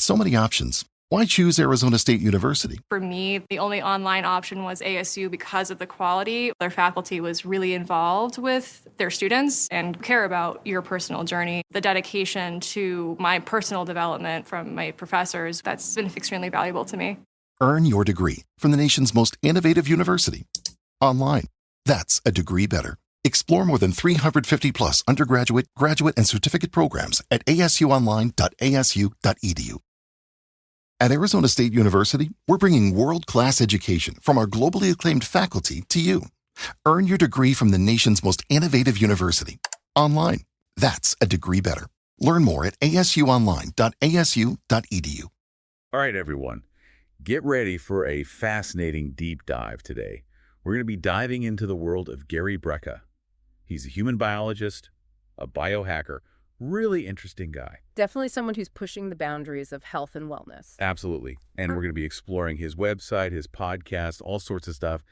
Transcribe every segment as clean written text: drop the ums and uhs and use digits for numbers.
so many options, why choose Arizona State University? For me, the only online option was ASU because of the quality. Their faculty was really involved with their students and care about your personal journey. The dedication to my personal development from my professors, that's been extremely valuable to me. Earn your degree from the nation's most innovative university. Online. That's a degree better. Explore more than 350 plus undergraduate, graduate, and certificate programs at asuonline.asu.edu. At Arizona State University, we're bringing world-class education from our globally acclaimed faculty to you. Earn your degree from the nation's most innovative university. Online. That's a degree better. Learn more at asuonline.asu.edu. All right, everyone. Get ready for a fascinating deep dive today. We're going to be diving into the world of Gary Brecka. He's a human biologist, a biohacker, really interesting guy. Definitely someone who's pushing the boundaries of health and wellness. Absolutely. And we're going to be exploring his website, his podcast, all sorts of stuff,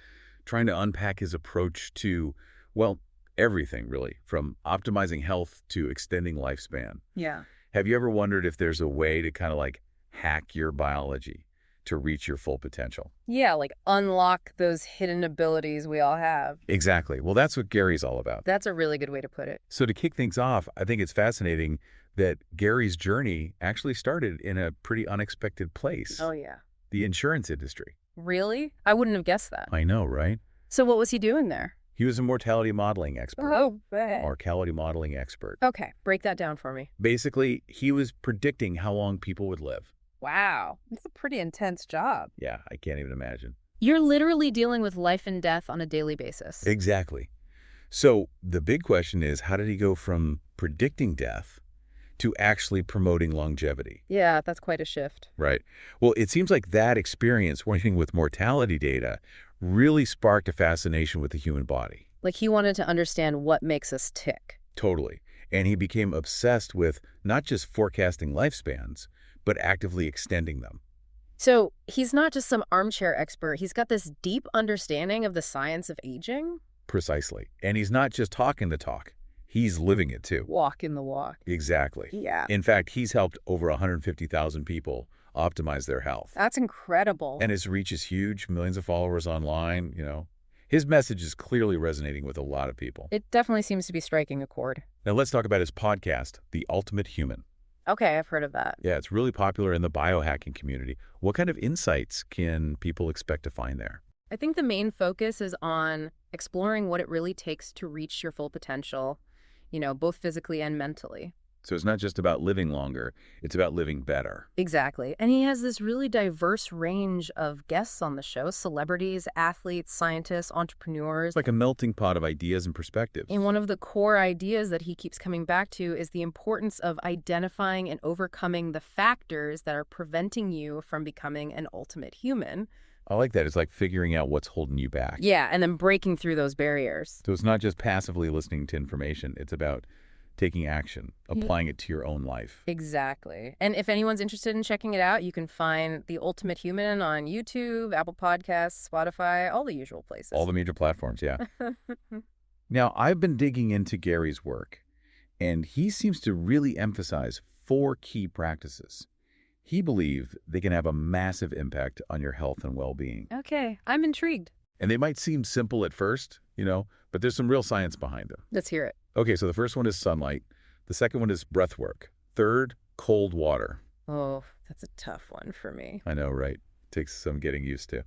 trying to unpack his approach to, well, everything really, from optimizing health to extending lifespan. Yeah. Have you ever wondered if there's a way to kind of like hack your biology to reach your full potential? Yeah, like unlock those hidden abilities we all have. Exactly. Well, that's what Gary's all about. That's a really good way to put it. So to kick things off, I think it's fascinating that Gary's journey actually started in a pretty unexpected place. Oh, yeah. The insurance industry. Really? I wouldn't have guessed that. I know, right? So what was he doing there? He was a mortality modeling expert. Oh, bad. Mortality modeling expert. Okay, break that down for me. Basically, he was predicting how long people would live. Wow, that's a pretty intense job. Yeah, I can't even imagine. You're literally dealing with life and death on a daily basis. Exactly. So the big question is, how did he go from predicting death to actually promoting longevity? Yeah, that's quite a shift. Right. Well, it seems like that experience working with mortality data really sparked a fascination with the human body. Like he wanted to understand what makes us tick. Totally. And he became obsessed with not just forecasting lifespans, but actively extending them. So he's not just some armchair expert. He's got this deep understanding of the science of aging. Precisely. And he's not just talking the talk. He's living it too. Walking the walk. Exactly. Yeah. In fact, he's helped over 150,000 people optimize their health. That's incredible. And his reach is huge, millions of followers online, His message is clearly resonating with a lot of people. It definitely seems to be striking a chord. Now let's talk about his podcast, The Ultimate Human. Okay, I've heard of that. Yeah, it's really popular in the biohacking community. What kind of insights can people expect to find there? I think the main focus is on exploring what it really takes to reach your full potential, both physically and mentally. So it's not just about living longer, it's about living better. Exactly. And he has this really diverse range of guests on the show, celebrities, athletes, scientists, entrepreneurs. It's like a melting pot of ideas and perspectives. And one of the core ideas that he keeps coming back to is the importance of identifying and overcoming the factors that are preventing you from becoming an ultimate human. I like that. It's like figuring out what's holding you back. Yeah, and then breaking through those barriers. So it's not just passively listening to information. It's about taking action, applying it to your own life. Exactly. And if anyone's interested in checking it out, you can find The Ultimate Human on YouTube, Apple Podcasts, Spotify, all the usual places. All the major platforms, yeah. Now, I've been digging into Gary's work, and he seems to really emphasize 4 key practices. He believes they can have a massive impact on your health and well-being. Okay, I'm intrigued. And they might seem simple at first, but there's some real science behind them. Let's hear it. Okay, so the first one is sunlight. The second one is breath work. Third, cold water. Oh, that's a tough one for me. I know, right? Takes some getting used to.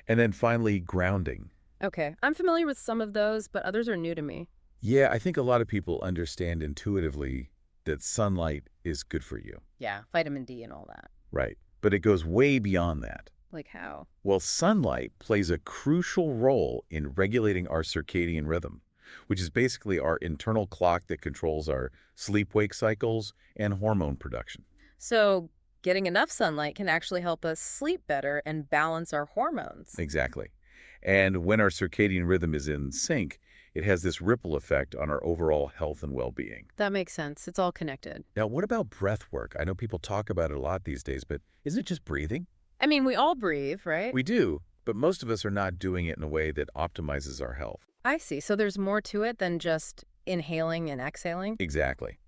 And then finally, grounding. Okay, I'm familiar with some of those, but others are new to me. Yeah, I think a lot of people understand intuitively that sunlight is good for you. Yeah, vitamin D and all that. Right. But it goes way beyond that. Like how? Well, sunlight plays a crucial role in regulating our circadian rhythm, which is basically our internal clock that controls our sleep-wake cycles and hormone production. So getting enough sunlight can actually help us sleep better and balance our hormones. Exactly. And when our circadian rhythm is in sync, it has this ripple effect on our overall health and well-being. That makes sense. It's all connected. Now, what about breath work? I know people talk about it a lot these days, but isn't it just breathing? I mean, we all breathe, right? We do, but most of us are not doing it in a way that optimizes our health. I see. So there's more to it than just inhaling and exhaling? Exactly.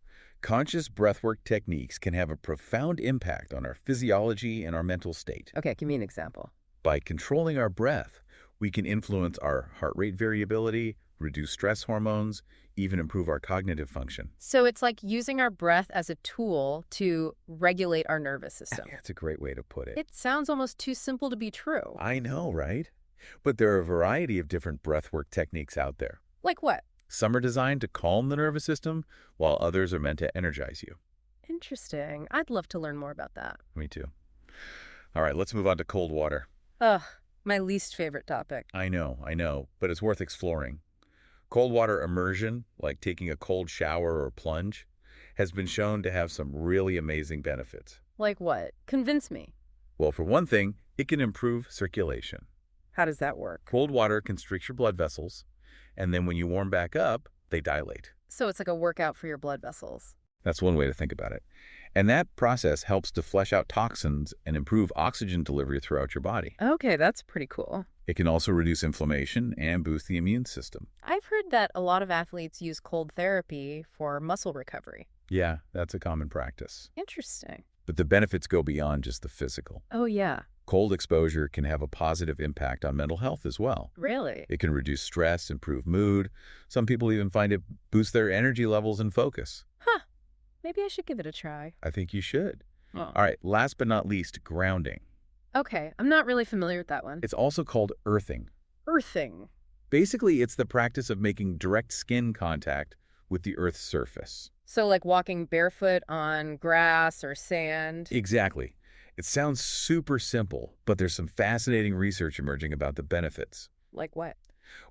Conscious breathwork techniques can have a profound impact on our physiology and our mental state. Okay, give me an example. By controlling our breath, we can influence our heart rate variability, reduce stress hormones, even improve our cognitive function. So it's like using our breath as a tool to regulate our nervous system. That's a great way to put it. It sounds almost too simple to be true. I know, right? But there are a variety of different breathwork techniques out there. Like what? Some are designed to calm the nervous system, while others are meant to energize you. Interesting. I'd love to learn more about that. Me too. All right, let's move on to cold water. Ugh, my least favorite topic. I know, but it's worth exploring. Cold water immersion, like taking a cold shower or plunge, has been shown to have some really amazing benefits. Like what? Convince me. Well, for one thing, it can improve circulation. How does that work? Cold water constricts your blood vessels, and then when you warm back up, they dilate. So it's like a workout for your blood vessels. That's one way to think about it. And that process helps to flush out toxins and improve oxygen delivery throughout your body. Okay, that's pretty cool. It can also reduce inflammation and boost the immune system. I've heard that a lot of athletes use cold therapy for muscle recovery. Yeah, that's a common practice. Interesting. But the benefits go beyond just the physical. Oh, yeah. Cold exposure can have a positive impact on mental health as well. Really? It can reduce stress, improve mood. Some people even find it boosts their energy levels and focus. Huh. Maybe I should give it a try. I think you should. Oh. All right, last but not least, grounding. Okay, I'm not really familiar with that one. It's also called earthing. Earthing. Basically, it's the practice of making direct skin contact with the Earth's surface. So like walking barefoot on grass or sand? Exactly. It sounds super simple, but there's some fascinating research emerging about the benefits. Like what?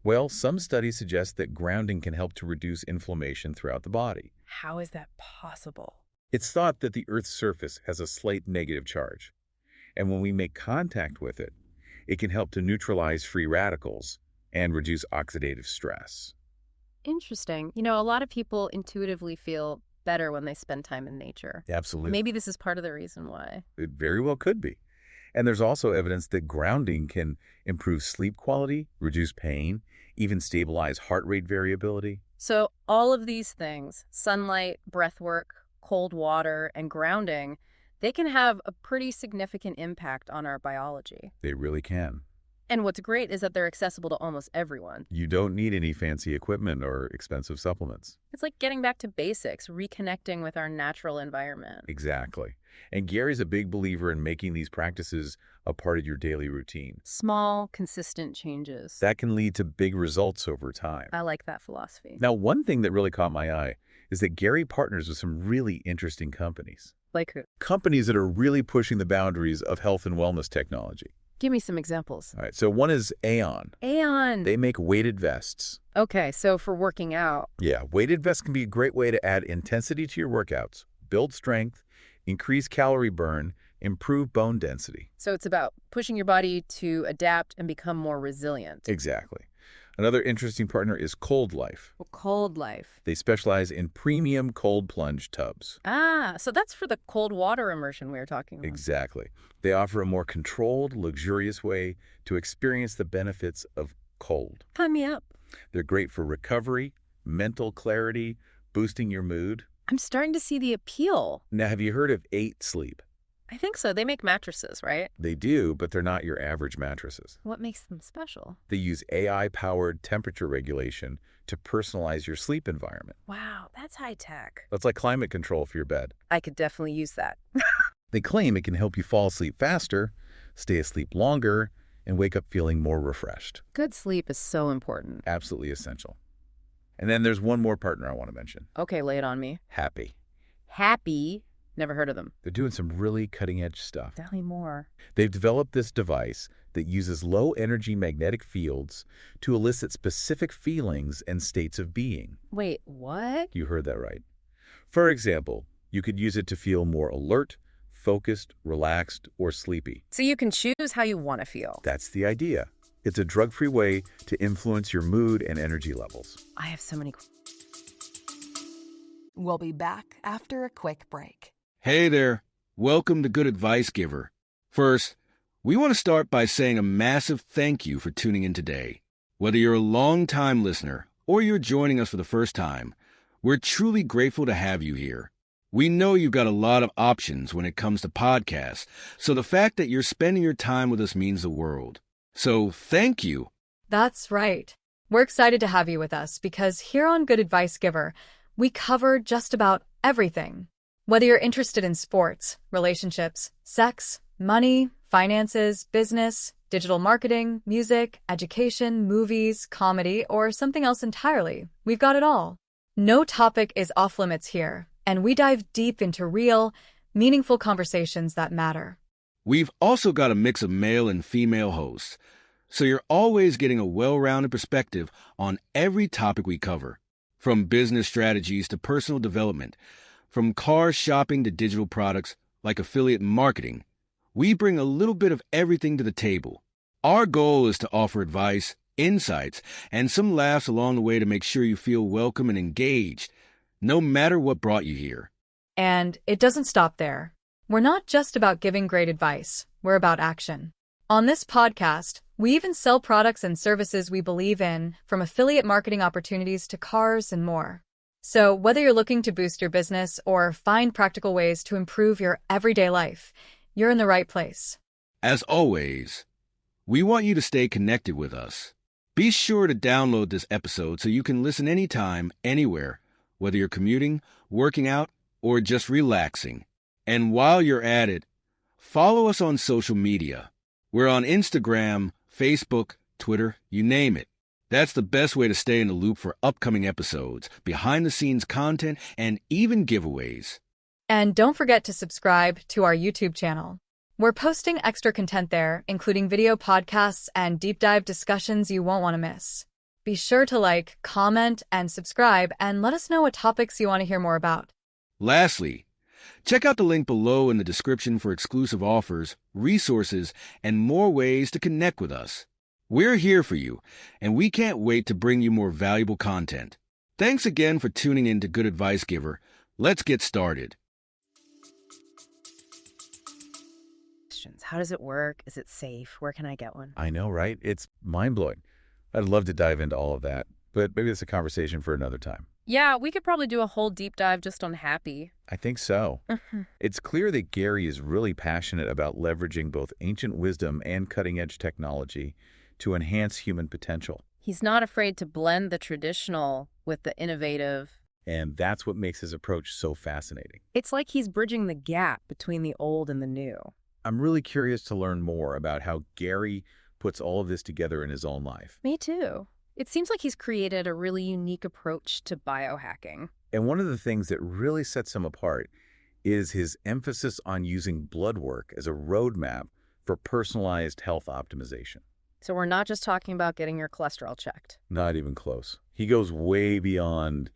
Well, some studies suggest that grounding can help to reduce inflammation throughout the body. How is that possible? It's thought that the Earth's surface has a slight negative charge, and when we make contact with it, it can help to neutralize free radicals and reduce oxidative stress. Interesting. You know, a lot of people intuitively feel better when they spend time in nature. Absolutely. Maybe this is part of the reason why. It very well could be. And there's also evidence that grounding can improve sleep quality, reduce pain, even stabilize heart rate variability. So all of these things, sunlight, breath work, cold water, and grounding, they can have a pretty significant impact on our biology. They really can. And what's great is that they're accessible to almost everyone. You don't need any fancy equipment or expensive supplements. It's like getting back to basics, reconnecting with our natural environment. Exactly. And Gary's a big believer in making these practices a part of your daily routine. Small, consistent changes. That can lead to big results over time. I like that philosophy. Now, one thing that really caught my eye is that Gary partners with some really interesting companies. Like who? Companies that are really pushing the boundaries of health and wellness technology. Give me some examples. All right, so one is Aeon. Aeon. They make weighted vests. Okay, so for working out. Yeah, weighted vests can be a great way to add intensity to your workouts, build strength, increase calorie burn, improve bone density. So it's about pushing your body to adapt and become more resilient. Exactly. Another interesting partner is Cold Life. Well, Cold Life. They specialize in premium cold plunge tubs. Ah, so that's for the cold water immersion we were talking about. Exactly. They offer a more controlled, luxurious way to experience the benefits of cold. Sign me up. They're great for recovery, mental clarity, boosting your mood. I'm starting to see the appeal. Now, have you heard of 8 Sleep? I think so. They make mattresses, right? They do, but they're not your average mattresses. What makes them special? They use AI-powered temperature regulation to personalize your sleep environment. Wow, that's high tech. That's like climate control for your bed. I could definitely use that. They claim it can help you fall asleep faster, stay asleep longer, and wake up feeling more refreshed. Good sleep is so important. Absolutely essential. And then there's one more partner I want to mention. Okay, lay it on me. Happy. Happy? Never heard of them. They're doing some really cutting-edge stuff. Tell me more. They've developed this device that uses low-energy magnetic fields to elicit specific feelings and states of being. Wait, what? You heard that right. For example, you could use it to feel more alert, focused, relaxed, or sleepy. So you can choose how you want to feel. That's the idea. It's a drug-free way to influence your mood and energy levels. I have so many. We'll be back after a quick break. Hey there. Welcome to Good Advice Giver. First, we want to start by saying a massive thank you for tuning in today. Whether you're a long-time listener or you're joining us for the first time, we're truly grateful to have you here. We know you've got a lot of options when it comes to podcasts, so the fact that you're spending your time with us means the world. So thank you. That's right. We're excited to have you with us because here on Good Advice Giver, we cover just about everything. Whether you're interested in sports, relationships, sex, money, finances, business, digital marketing, music, education, movies, comedy, or something else entirely, we've got it all. No topic is off limits here, and we dive deep into real, meaningful conversations that matter. We've also got a mix of male and female hosts, so you're always getting a well-rounded perspective on every topic we cover, from business strategies to personal development, from car shopping to digital products like affiliate marketing. We bring a little bit of everything to the table. Our goal is to offer advice, insights, and some laughs along the way to make sure you feel welcome and engaged, no matter what brought you here. And it doesn't stop there. We're not just about giving great advice, we're about action. On this podcast, we even sell products and services we believe in, from affiliate marketing opportunities to cars and more. So whether you're looking to boost your business or find practical ways to improve your everyday life, you're in the right place. As always, we want you to stay connected with us. Be sure to download this episode so you can listen anytime, anywhere, whether you're commuting, working out, or just relaxing. And while you're at it, follow us on social media. We're on Instagram, Facebook, Twitter, you name it. That's the best way to stay in the loop for upcoming episodes, behind-the-scenes content, and even giveaways. And don't forget to subscribe to our YouTube channel. We're posting extra content there, including video podcasts and deep dive discussions you won't want to miss. Be sure to like, comment, and subscribe, and let us know what topics you want to hear more about. Lastly, check out the link below in the description for exclusive offers, resources, and more ways to connect with us. We're here for you, and we can't wait to bring you more valuable content. Thanks again for tuning in to Good Advice Giver. Let's get started. How does it work? Is it safe? Where can I get one? I know, right? It's mind-blowing. I'd love to dive into all of that, but maybe it's a conversation for another time. Yeah, we could probably do a whole deep dive just on Happy. I think so. It's clear that Gary is really passionate about leveraging both ancient wisdom and cutting-edge technology to enhance human potential. He's not afraid to blend the traditional with the innovative. And that's what makes his approach so fascinating. It's like he's bridging the gap between the old and the new. I'm really curious to learn more about how Gary puts all of this together in his own life. Me too. It seems like he's created a really unique approach to biohacking. And one of the things that really sets him apart is his emphasis on using blood work as a roadmap for personalized health optimization. So we're not just talking about getting your cholesterol checked. Not even close. He goes way beyond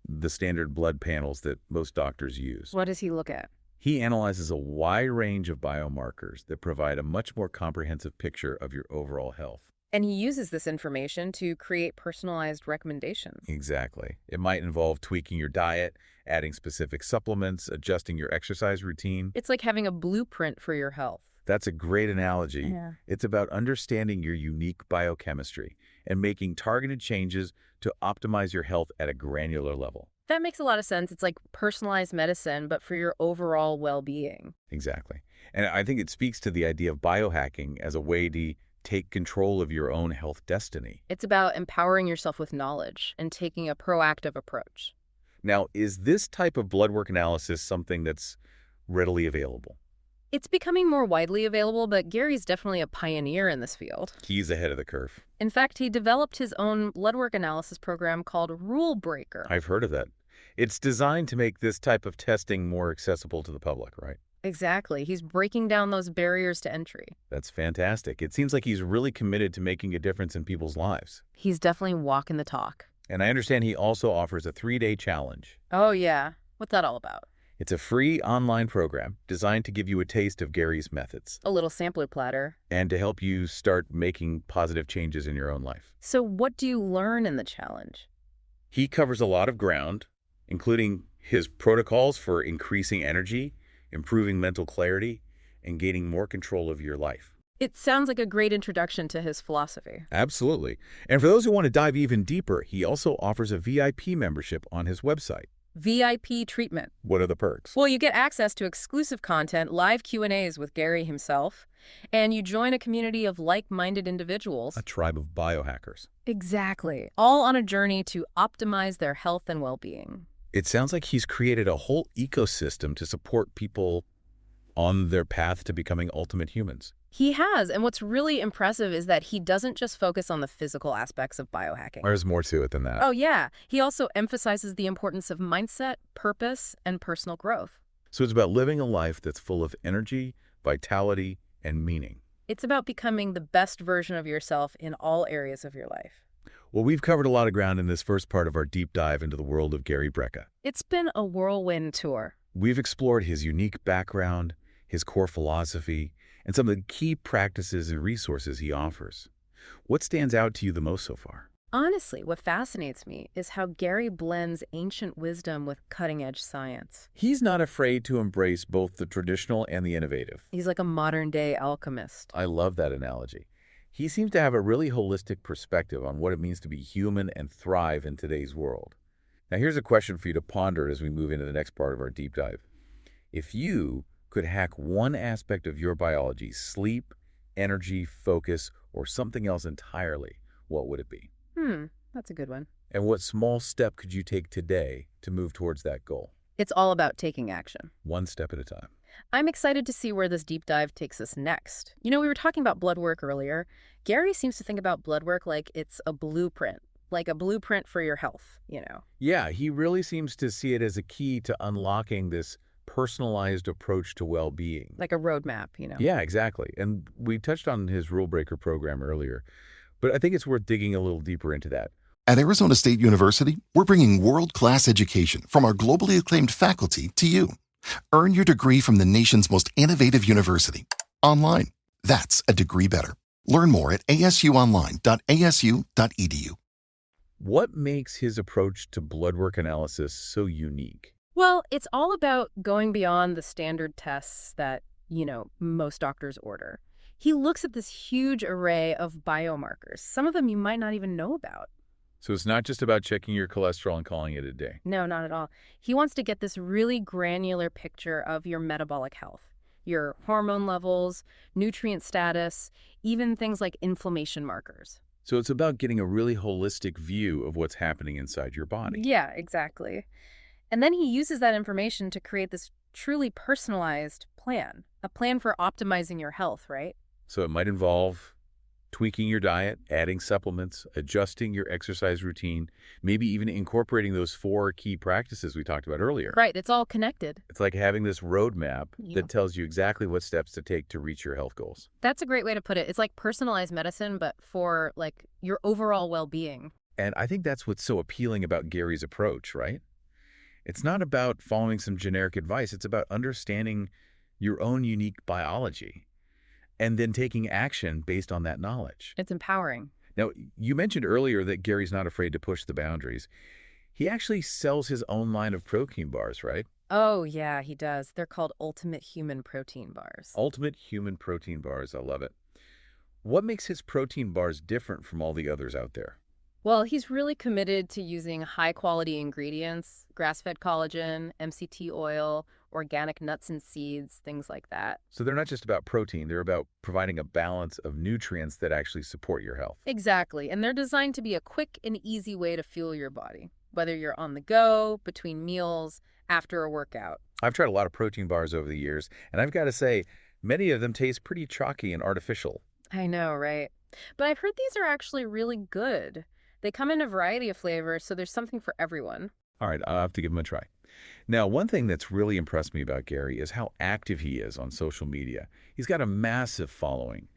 the standard blood panels that most doctors use. What does he look at? He analyzes a wide range of biomarkers that provide a much more comprehensive picture of your overall health. And he uses this information to create personalized recommendations. Exactly. It might involve tweaking your diet, adding specific supplements, adjusting your exercise routine. It's like having a blueprint for your health. That's a great analogy. Yeah. It's about understanding your unique biochemistry and making targeted changes to optimize your health at a granular level. That makes a lot of sense. It's like personalized medicine, but for your overall well-being. Exactly. And I think it speaks to the idea of biohacking as a way to take control of your own health destiny. It's about empowering yourself with knowledge and taking a proactive approach. Now, is this type of blood work analysis something that's readily available? It's becoming more widely available, but Gary's definitely a pioneer in this field. He's ahead of the curve. In fact, he developed his own blood work analysis program called Rule Breaker. I've heard of that. It's designed to make this type of testing more accessible to the public, right? Exactly. He's breaking down those barriers to entry. That's fantastic. It seems like he's really committed to making a difference in people's lives. He's definitely walking the talk. And I understand he also offers a 3-day challenge. Oh, yeah. What's that all about? It's a free online program designed to give you a taste of Gary's methods A little sampler platter. and to help you start making positive changes in your own life. So what do you learn in the challenge? He covers a lot of ground, including his protocols for increasing energy, improving mental clarity, and gaining more control of your life. It sounds like a great introduction to his philosophy. Absolutely. And for those who want to dive even deeper, he also offers a VIP membership on his website. VIP treatment. What are the perks? Well, you get access to exclusive content, live Q&As with Gary himself, and you join a community of like-minded individuals. A tribe of biohackers. Exactly. All on a journey to optimize their health and well-being. It sounds like he's created a whole ecosystem to support people on their path to becoming ultimate humans. He has, and what's really impressive is that he doesn't just focus on the physical aspects of biohacking. There's more to it than that. Oh, yeah. He also emphasizes the importance of mindset, purpose, and personal growth. So it's about living a life that's full of energy, vitality, and meaning. It's about becoming the best version of yourself in all areas of your life. Well, we've covered a lot of ground in this first part of our deep dive into the world of Gary Brecka. It's been a whirlwind tour. We've explored his unique background, his core philosophy, and some of the key practices and resources he offers. What stands out to you the most so far? Honestly, what fascinates me is how Gary blends ancient wisdom with cutting-edge science. He's not afraid to embrace both the traditional and the innovative. He's like a modern-day alchemist. I love that analogy. He seems to have a really holistic perspective on what it means to be human and thrive in today's world. Now, here's a question for you to ponder as we move into the next part of our deep dive. If you could hack one aspect of your biology, sleep, energy, focus, or something else entirely, what would it be? That's a good one. And what small step could you take today to move towards that goal? It's all about taking action. One step at a time. I'm excited to see where this deep dive takes us next. You know, we were talking about blood work earlier. Gary seems to think about blood work like it's a blueprint, like a blueprint for your health, you know. Yeah, he really seems to see it as a key to unlocking this personalized approach to well-being. Like a roadmap, you know. Yeah, exactly. And we touched on his Rule Breaker program earlier, but I think it's worth digging a little deeper into that. At Arizona State University, we're bringing world-class education from our globally acclaimed faculty to you. Earn your degree from the nation's most innovative university. Online. That's a degree better. Learn more at asuonline.asu.edu. What makes his approach to blood work analysis so unique? Well, it's all about going beyond the standard tests that, you know, most doctors order. He looks at this huge array of biomarkers, some of them you might not even know about. So it's not just about checking your cholesterol and calling it a day. No, not at all. He wants to get this really granular picture of your metabolic health, your hormone levels, nutrient status, even things like inflammation markers. So it's about getting a really holistic view of what's happening inside your body. Yeah, exactly. And then he uses that information to create this truly personalized plan, a plan for optimizing your health, right? So it might involve tweaking your diet, adding supplements, adjusting your exercise routine, maybe even incorporating those 4 key practices we talked about earlier. Right, it's all connected. It's like having this roadmap that tells you exactly what steps to take to reach your health goals. That's a great way to put it. It's like personalized medicine, but for like your overall well-being. And I think that's what's so appealing about Gary's approach, right? It's not about following some generic advice. It's about understanding your own unique biology and then taking action based on that knowledge. It's empowering. Now, you mentioned earlier that Gary's not afraid to push the boundaries. He actually sells his own line of protein bars, right? Oh, yeah, he does. They're called Ultimate Human Protein Bars. Ultimate Human Protein Bars. I love it. What makes his protein bars different from all the others out there? Well, he's really committed to using high-quality ingredients, grass-fed collagen, MCT oil, organic nuts and seeds, things like that. So they're not just about protein, they're about providing a balance of nutrients that actually support your health. Exactly, and they're designed to be a quick and easy way to fuel your body, whether you're on the go, between meals, after a workout. I've tried a lot of protein bars over the years, and I've got to say, many of them taste pretty chalky and artificial. I know, right? But I've heard these are actually really good. They come in a variety of flavors, so there's something for everyone. All right, I'll have to give them a try. Now, one thing that's really impressed me about Gary is how active he is on social media. He's got a massive following,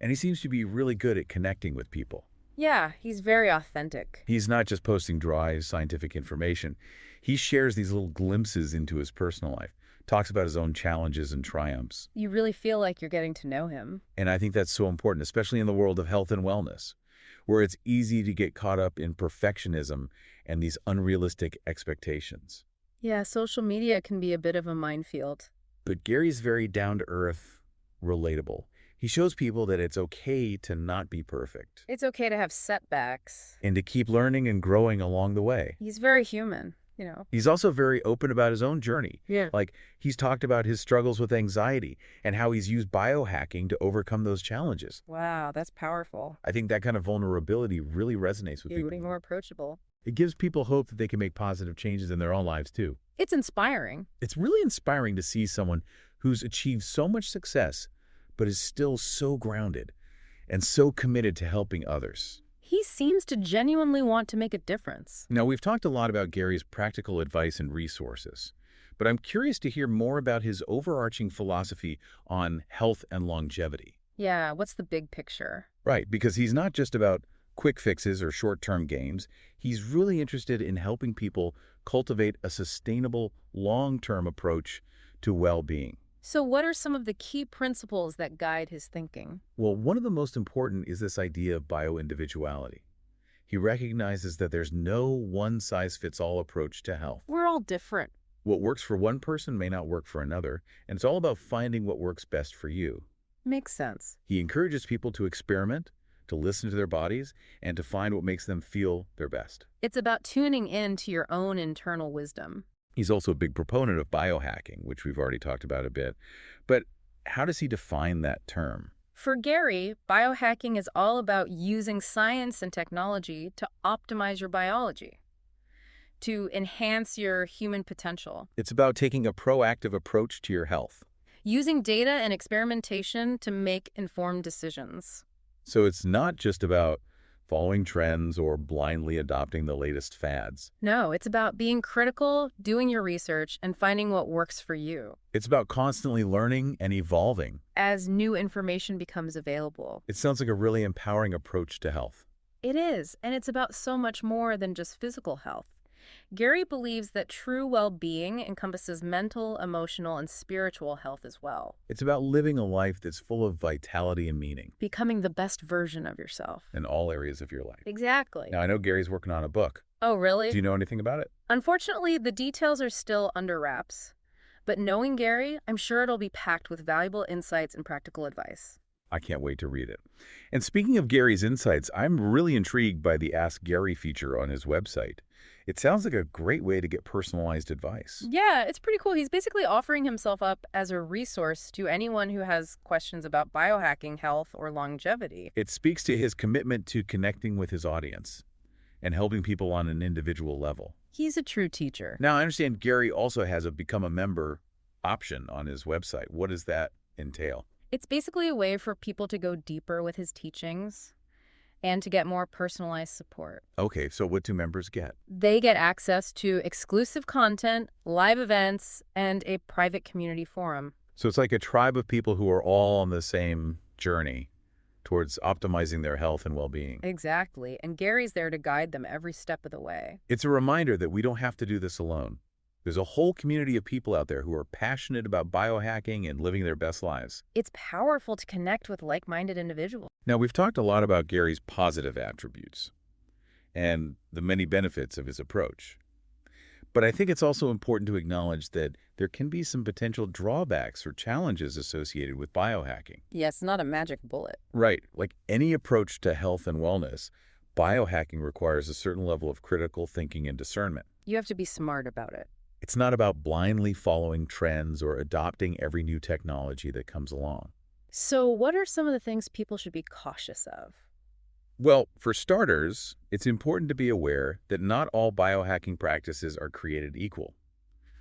and he seems to be really good at connecting with people. Yeah, he's very authentic. He's not just posting dry scientific information. He shares these little glimpses into his personal life, talks about his own challenges and triumphs. You really feel like you're getting to know him. And I think that's so important, especially in the world of health and wellness, where it's easy to get caught up in perfectionism and these unrealistic expectations. Yeah, social media can be a bit of a minefield. But Gary's very down-to-earth, relatable. He shows people that it's okay to not be perfect. It's okay to have setbacks. And to keep learning and growing along the way. He's very human. He's also very open about his own journey. Yeah. Like, he's talked about his struggles with anxiety and how he's used biohacking to overcome those challenges. Wow, that's powerful. I think that kind of vulnerability really resonates with You're people. being more approachable. It gives people hope that they can make positive changes in their own lives, too. It's inspiring. It's really inspiring to see someone who's achieved so much success, but is still so grounded and so committed to helping others. He seems to genuinely want to make a difference. Now, we've talked a lot about Gary's practical advice and resources, but I'm curious to hear more about his overarching philosophy on health and longevity. Yeah, what's the big picture? Right, because he's not just about quick fixes or short-term gains. He's really interested in helping people cultivate a sustainable, long-term approach to well-being. So what are some of the key principles that guide his thinking? Well, one of the most important is this idea of bioindividuality. He recognizes that there's no one-size-fits-all approach to health. We're all different. What works for one person may not work for another, and it's all about finding what works best for you. Makes sense. He encourages people to experiment, to listen to their bodies, and to find what makes them feel their best. It's about tuning in to your own internal wisdom. He's also a big proponent of biohacking, which we've already talked about a bit. But how does he define that term? For Gary, biohacking is all about using science and technology to optimize your biology, to enhance your human potential, It's about taking a proactive approach to your health. using data and experimentation to make informed decisions. So it's not just about following trends or blindly adopting the latest fads. No, it's about being critical, doing your research, and finding what works for you It's about constantly learning and evolving. as new information becomes available. It sounds like a really empowering approach to health. It is, and it's about so much more than just physical health. Gary believes that true well-being encompasses mental, emotional, and spiritual health as well. It's about living a life that's full of vitality and meaning Becoming the best version of yourself. in all areas of your life. Exactly. Now, I know Gary's working on a book. Oh, really? Do you know anything about it? Unfortunately, the details are still under wraps. But knowing Gary, I'm sure it'll be packed with valuable insights and practical advice. I can't wait to read it. And speaking of Gary's insights, I'm really intrigued by the Ask Gary feature on his website. It sounds like a great way to get personalized advice. Yeah, it's pretty cool. He's basically offering himself up as a resource to anyone who has questions about biohacking, health, or longevity. It speaks to his commitment to connecting with his audience and helping people on an individual level. He's a true teacher. Now, I understand Gary also has a Become a Member option on his website. What does that entail? It's basically a way for people to go deeper with his teachings and to get more personalized support. Okay, so what do members get? They get access to exclusive content, live events, and a private community forum. So it's like a tribe of people who are all on the same journey towards optimizing their health and well-being. Exactly. And Gary's there to guide them every step of the way. It's a reminder that we don't have to do this alone. There's a whole community of people out there who are passionate about biohacking and living their best lives. It's powerful to connect with like-minded individuals. Now, we've talked a lot about Gary's positive attributes and the many benefits of his approach. But I think it's also important to acknowledge that there can be some potential drawbacks or challenges associated with biohacking. Yes, not a magic bullet. Right. Like any approach to health and wellness, biohacking requires a certain level of critical thinking and discernment. You have to be smart about it. It's not about blindly following trends or adopting every new technology that comes along. So what are some of the things people should be cautious of? Well, for starters, it's important to be aware that not all biohacking practices are created equal.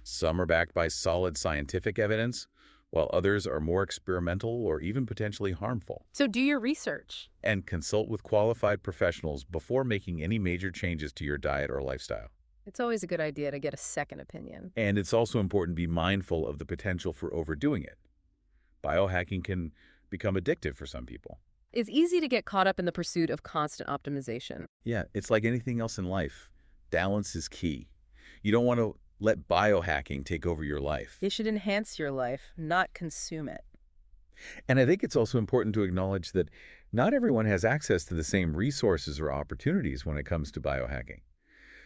Some are backed by solid scientific evidence, while others are more experimental or even potentially harmful. So do your research. And consult with qualified professionals before making any major changes to your diet or lifestyle. It's always a good idea to get a second opinion. And it's also important to be mindful of the potential for overdoing it. Biohacking can become addictive for some people. It's easy to get caught up in the pursuit of constant optimization. Yeah, it's like anything else in life. Balance is key. You don't want to let biohacking take over your life. It should enhance your life, not consume it. And I think it's also important to acknowledge that not everyone has access to the same resources or opportunities when it comes to biohacking.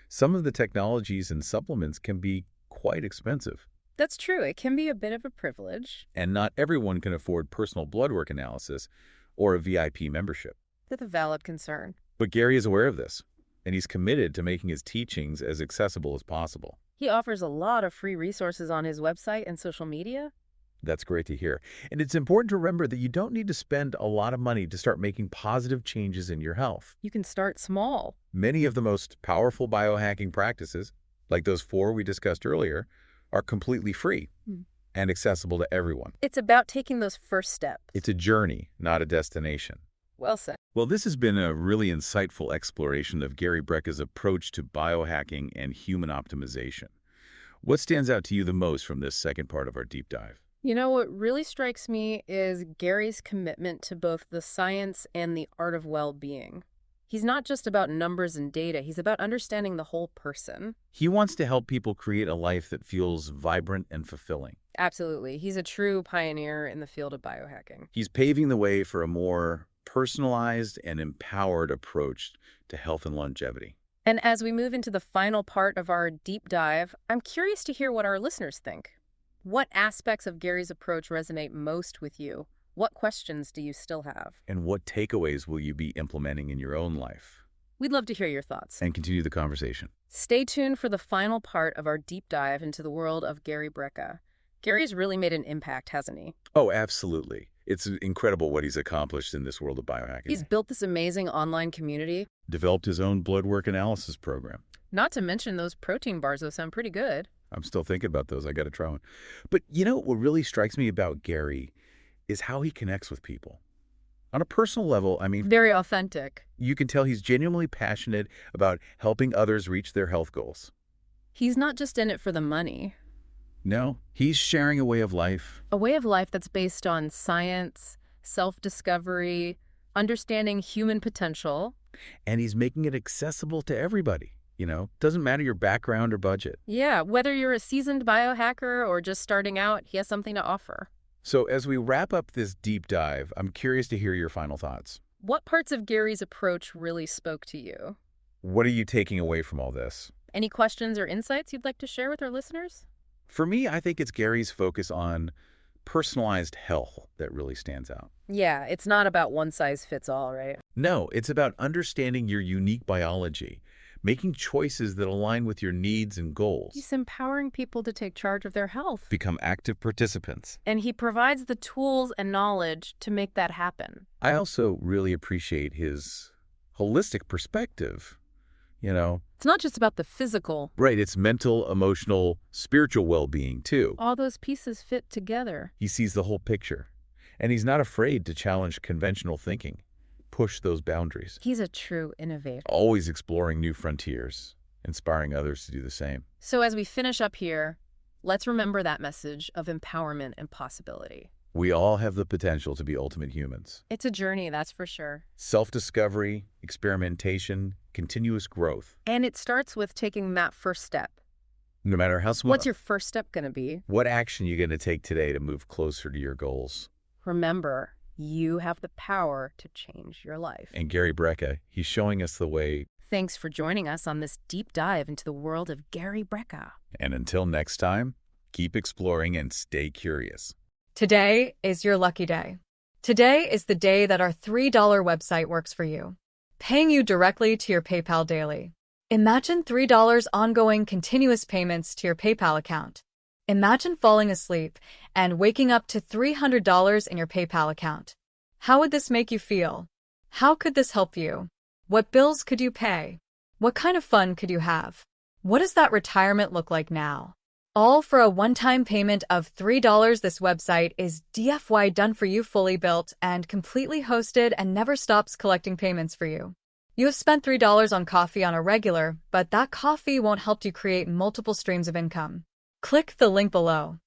Some of the technologies and supplements can be quite expensive. That's true. It can be a bit of a privilege. And not everyone can afford personal blood work analysis or a VIP membership. That's a valid concern. But Gary is aware of this, and he's committed to making his teachings as accessible as possible. He offers a lot of free resources on his website and social media. That's great to hear. And it's important to remember that you don't need to spend a lot of money to start making positive changes in your health. You can start small. Many of the most powerful biohacking practices, like those 4 we discussed earlier, are completely free and accessible to everyone. It's about taking those first steps. It's a journey, not a destination. Well said. Well, this has been a really insightful exploration of Gary Brecka's approach to biohacking and human optimization. What stands out to you the most from this second part of our deep dive? You know, what really strikes me is Gary's commitment to both the science and the art of well-being. He's not just about numbers and data, he's about understanding the whole person. He wants to help people create a life that feels vibrant and fulfilling. Absolutely. He's a true pioneer in the field of biohacking. He's paving the way for a more personalized and empowered approach to health and longevity. And as we move into the final part of our deep dive, I'm curious to hear what our listeners think. What aspects of Gary's approach resonate most with you? What questions do you still have? And what takeaways will you be implementing in your own life? We'd love to hear your thoughts. And continue the conversation. Stay tuned for the final part of our deep dive into the world of Gary Brecka. Gary's really made an impact, hasn't he? Oh, absolutely. It's incredible what he's accomplished in this world of biohacking. He's built this amazing online community. Developed his own blood work analysis program. Not to mention those protein bars, those sound pretty good. I'm still thinking about those. I got to try one. But you know what really strikes me about Gary is how he connects with people. On a personal level, I mean, Very authentic. you can tell he's genuinely passionate about helping others reach their health goals. He's not just in it for the money. No, he's sharing a way of life. A way of life that's based on science, self-discovery, understanding human potential. And he's making it accessible to everybody. You know, doesn't matter your background or budget. Yeah, whether you're a seasoned biohacker or just starting out, he has something to offer. So as we wrap up this deep dive, I'm curious to hear your final thoughts. What parts of Gary's approach really spoke to you? What are you taking away from all this? Any questions or insights you'd like to share with our listeners? For me, I think it's Gary's focus on personalized health that really stands out. Yeah, it's not about one size fits all, right? No, it's about understanding your unique biology, making choices that align with your needs and goals. He's empowering people to take charge of their health. Become active participants. And he provides the tools and knowledge to make that happen. I also really appreciate his holistic perspective. You know, It's not just about the physical. right, it's mental, emotional, spiritual well-being too. All those pieces fit together. He sees the whole picture, and he's not afraid to challenge conventional thinking, push those boundaries, He's a true innovator. always exploring new frontiers, inspiring others to do the same. So as we finish up here, let's remember that message of empowerment and possibility. We all have the potential to be ultimate humans. It's a journey, that's for sure. Self-discovery, experimentation, continuous growth. And it starts with taking that first step. No matter how small. What's your first step going to be? What action are you going to take today to move closer to your goals? Remember, you have the power to change your life. And Gary Brecka, he's showing us the way. Thanks for joining us on this deep dive into the world of Gary Brecka. And until next time, keep exploring and stay curious. Today is your lucky day. Today is the day that our $3 website works for you, paying you directly to your PayPal daily. Imagine $3 ongoing continuous payments to your PayPal account. Imagine falling asleep and waking up to $300 in your PayPal account. How would this make you feel? How could this help you? What bills could you pay? What kind of fun could you have? What does that retirement look like now? All for a one-time payment of $3. This website is DFY done for you, fully built and completely hosted, and never stops collecting payments for you. You have spent $3 on coffee on a regular, but that coffee won't help you create multiple streams of income. Click the link below.